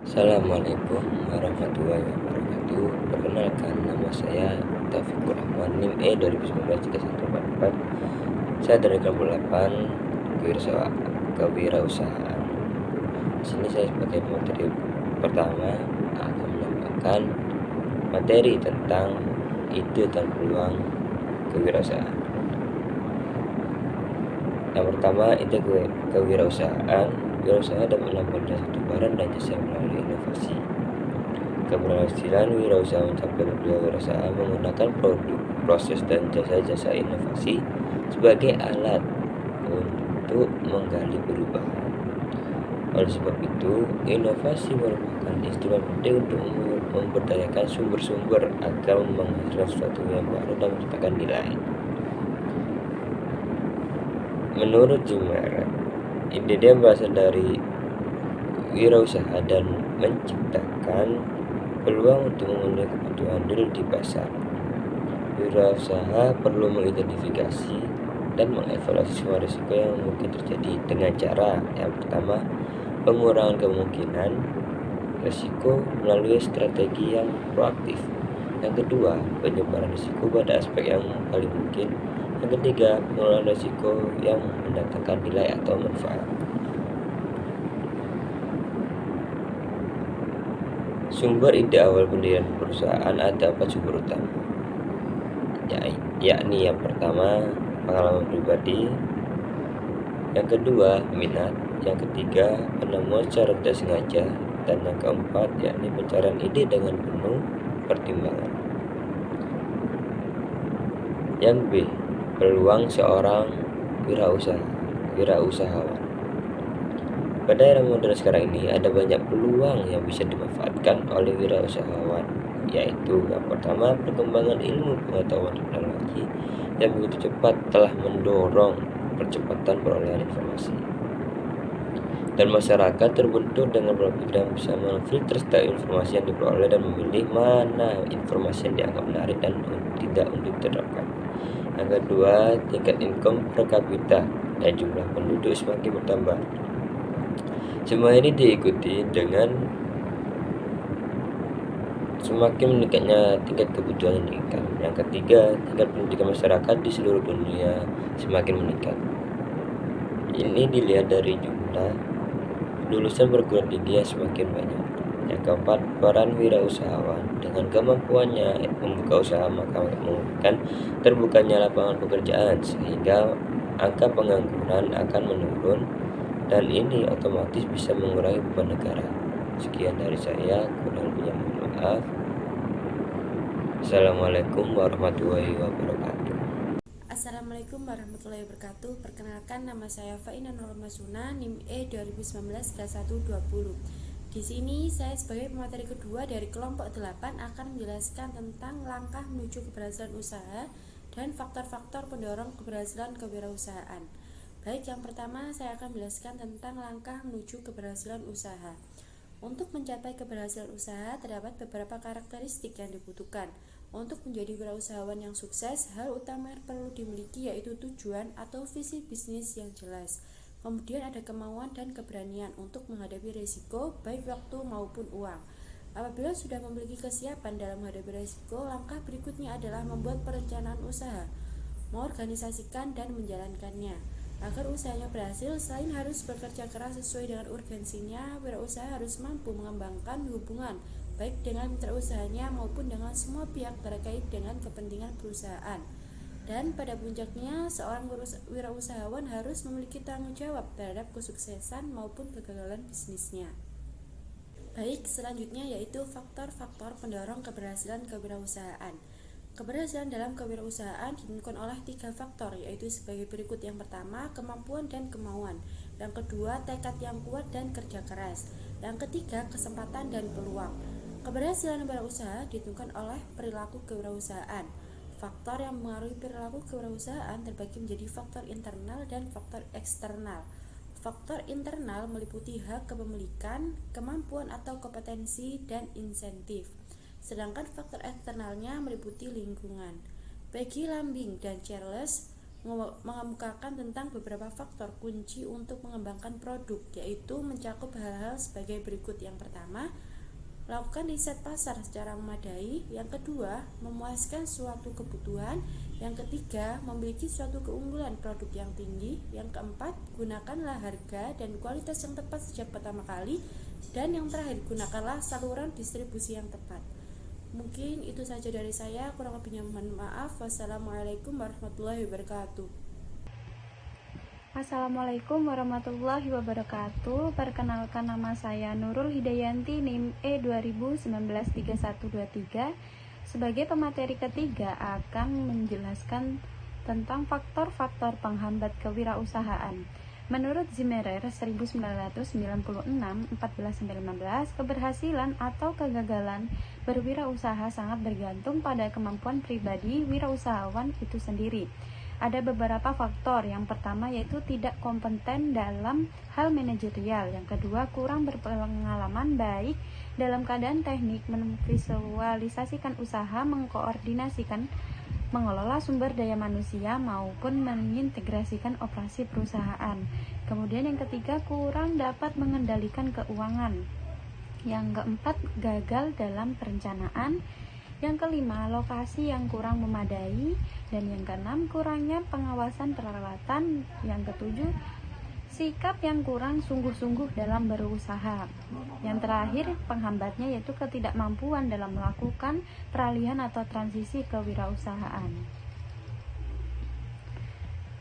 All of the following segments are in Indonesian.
Assalamualaikum warahmatullahi wabarakatuh. Perkenalkan, nama saya Taufikur Rahman, NIM E 2019-3144. Saya dari kelompok 8 kewirausahaan. Di sini saya sebagai materi pertama akan menambahkan materi tentang ide dan peluang kewirausahaan. Yang pertama, ide kewirausahaan. Wirausaha dapat menambah satu barang dan jasa melalui inovasi. Keberhasilan wirausaha mencapai wirausaha menggunakan produk, proses, dan jasa-jasa inovasi sebagai alat untuk menggali perubahan. Oleh sebab itu, inovasi merupakan instrumen penting untuk memberdayakan sumber-sumber agar menghasilkan sesuatu yang baru dan menciptakan nilai. Menurut Jim Marra, ide dia berasal dari wirausaha dan menciptakan peluang untuk memenuhi kebutuhan real di pasar. Wirausaha perlu mengidentifikasi dan mengevaluasi semua risiko yang mungkin terjadi dengan cara yang pertama, pengurangan kemungkinan risiko melalui strategi yang proaktif. Yang kedua, penyebaran risiko pada aspek yang paling mungkin. Yang ketiga, pengelolaan risiko yang mendatangkan nilai atau manfaat. Sumber ide awal pendirian perusahaan ada 4 sumber utama, yakni yang pertama, pengalaman pribadi, yang kedua, minat, yang ketiga, penemuan secara tidak sengaja, dan yang keempat, yakni pencarian ide dengan penuh pertimbangan. Yang B, peluang seorang wirausahawan. Pada era modern sekarang ini ada banyak peluang yang bisa dimanfaatkan oleh wirausahawan, yaitu yang pertama, perkembangan ilmu pengetahuan teknologi yang begitu cepat telah mendorong percepatan perolehan informasi. Dan masyarakat terbentuk dengan pola pikir yang bisa memfilter setiap informasi yang diperoleh dan memilih mana informasi yang dianggap menarik dan tidak untuk diterapkan. Yang kedua, tingkat income per kapita dan jumlah penduduk semakin bertambah. Semua ini diikuti dengan semakin meningkatnya tingkat kebutuhan pendidikan. Yang ketiga, tingkat pendidikan masyarakat di seluruh dunia semakin meningkat. Ini dilihat dari jumlah lulusan perguruan tinggi yang semakin banyak. Yang keempat, peran wirausahawan. Dengan kemampuannya membuka usaha maka memungkinkan terbukanya lapangan pekerjaan sehingga angka pengangguran akan menurun dan ini otomatis bisa mengurangi beban negara. Sekian dari saya, kurang lebihnya mohon maaf. Assalamualaikum warahmatullahi wabarakatuh. Assalamualaikum warahmatullahi wabarakatuh. Perkenalkan, nama saya Faina Nurul Masuna, NIM E 2019-120. Di sini saya sebagai pemateri kedua dari kelompok 8 akan menjelaskan tentang langkah menuju keberhasilan usaha dan faktor-faktor pendorong keberhasilan kewirausahaan. Baik, yang pertama saya akan menjelaskan tentang langkah menuju keberhasilan usaha. Untuk mencapai keberhasilan usaha terdapat beberapa karakteristik yang dibutuhkan. Untuk menjadi wirausahawan yang sukses, hal utama yang perlu dimiliki yaitu tujuan atau visi bisnis yang jelas. Kemudian ada kemauan dan keberanian untuk menghadapi risiko, baik waktu maupun uang. Apabila sudah memiliki kesiapan dalam menghadapi risiko, langkah berikutnya adalah membuat perencanaan usaha, mengorganisasikan dan menjalankannya. Agar usahanya berhasil, selain harus bekerja keras sesuai dengan urgensinya, wirausaha harus mampu mengembangkan hubungan baik dengan mitra usahanya maupun dengan semua pihak terkait dengan kepentingan perusahaan. Dan pada puncaknya, seorang wirausahawan harus memiliki tanggung jawab terhadap kesuksesan maupun kegagalan bisnisnya. Baik, selanjutnya yaitu faktor-faktor pendorong keberhasilan kewirausahaan. Keberhasilan dalam kewirausahaan ditentukan oleh 3 faktor, yaitu sebagai berikut. Yang pertama, kemampuan dan kemauan. Yang kedua, tekad yang kuat dan kerja keras. Yang ketiga, kesempatan dan peluang. Keberhasilan wirausaha ditentukan oleh perilaku kewirausahaan. Faktor yang mempengaruhi perilaku kewirausahaan terbagi menjadi faktor internal dan faktor eksternal. Faktor internal meliputi hak kepemilikan, kemampuan atau kompetensi, dan insentif. Sedangkan faktor eksternalnya meliputi lingkungan. Peggy Lambing dan Charles mengemukakan tentang beberapa faktor kunci untuk mengembangkan produk, yaitu mencakup hal-hal sebagai berikut. Yang pertama, lakukan riset pasar secara memadai. Yang kedua, memuaskan suatu kebutuhan. Yang ketiga, memiliki suatu keunggulan produk yang tinggi. Yang keempat, gunakanlah harga dan kualitas yang tepat sejak pertama kali. Dan yang terakhir, gunakanlah saluran distribusi yang tepat. Mungkin itu saja dari saya, kurang lebihnya mohon maaf. Wassalamualaikum warahmatullahi wabarakatuh. Assalamualaikum warahmatullahi wabarakatuh. Perkenalkan, nama saya Nurul Hidayanti, NIM E20193123. Sebagai pemateri ketiga akan menjelaskan tentang faktor-faktor penghambat kewirausahaan. Menurut Zimmerer 1996 14-15, keberhasilan atau kegagalan berwirausaha sangat bergantung pada kemampuan pribadi wirausahawan itu sendiri. Ada beberapa faktor. Yang pertama yaitu tidak kompeten dalam hal manajerial. Yang kedua, kurang berpengalaman baik dalam keadaan teknik, memvisualisasikan usaha, mengkoordinasikan, mengelola sumber daya manusia maupun mengintegrasikan operasi perusahaan. Kemudian yang ketiga, kurang dapat mengendalikan keuangan. Yang keempat, gagal dalam perencanaan. Yang kelima, lokasi yang kurang memadai. Dan yang keenam, kurangnya pengawasan peralatan. Yang ketujuh, sikap yang kurang sungguh-sungguh dalam berusaha. Yang terakhir, penghambatnya yaitu ketidakmampuan dalam melakukan peralihan atau transisi kewirausahaan.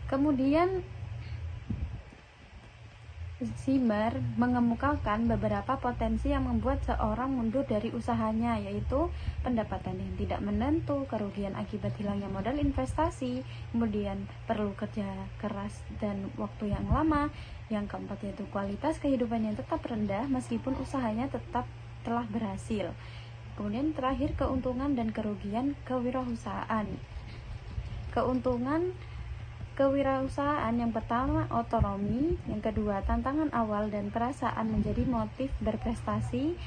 Kemudian Zimmer mengemukakan beberapa potensi yang membuat seorang mundur dari usahanya, yaitu pendapatan yang tidak menentu, kerugian akibat hilangnya modal investasi, kemudian perlu kerja keras dan waktu yang lama. Yang keempat yaitu kualitas kehidupan yang tetap rendah meskipun usahanya tetap telah berhasil. Kemudian terakhir, keuntungan dan kerugian kewirausahaan. Keuntungan kewirausahaan yang pertama, otonomi. Yang kedua, tantangan awal dan perasaan menjadi motif berprestasi,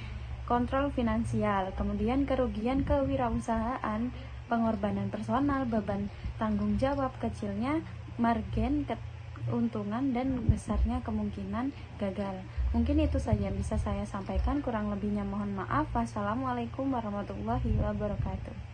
kontrol finansial. Kemudian kerugian kewirausahaan, pengorbanan personal, beban tanggung jawab, kecilnya margen keuntungan, dan besarnya kemungkinan gagal. Mungkin itu saja yang bisa saya sampaikan, kurang lebihnya mohon maaf. Wassalamualaikum warahmatullahi wabarakatuh.